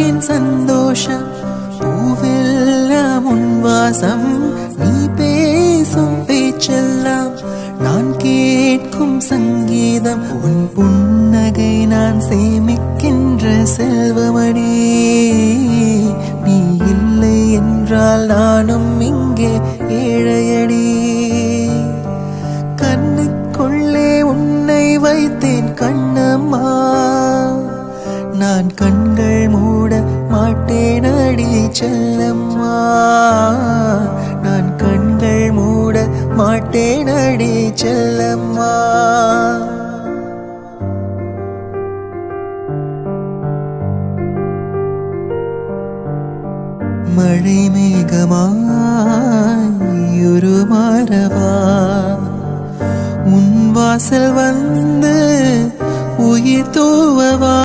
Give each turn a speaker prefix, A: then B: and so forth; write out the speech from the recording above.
A: என் சந்தோஷம் பூவெல்லாம் உன் வாசம் நீ பேசும் பேச்செல்லாம் நான் கேட்கும் சங்கீதம் உன் புன்னகை நான் சேமிக்கின்ற செல்வமடி நீ இல்லை என்றால் நானும் இங்கே ஏழையடி கண்ணுக்குள்ளே உன்னை வைத்தேன் கண்ணம்மா நான் கண்கள் மூட மாட்டேனடி செல்லம்மா நான் கண்கள் மூட மாட்டேனடி செல்லம்மா மழை மேகமாய் ஒரு மரவா உன் வாசல் வந்து உயிர் தூவவா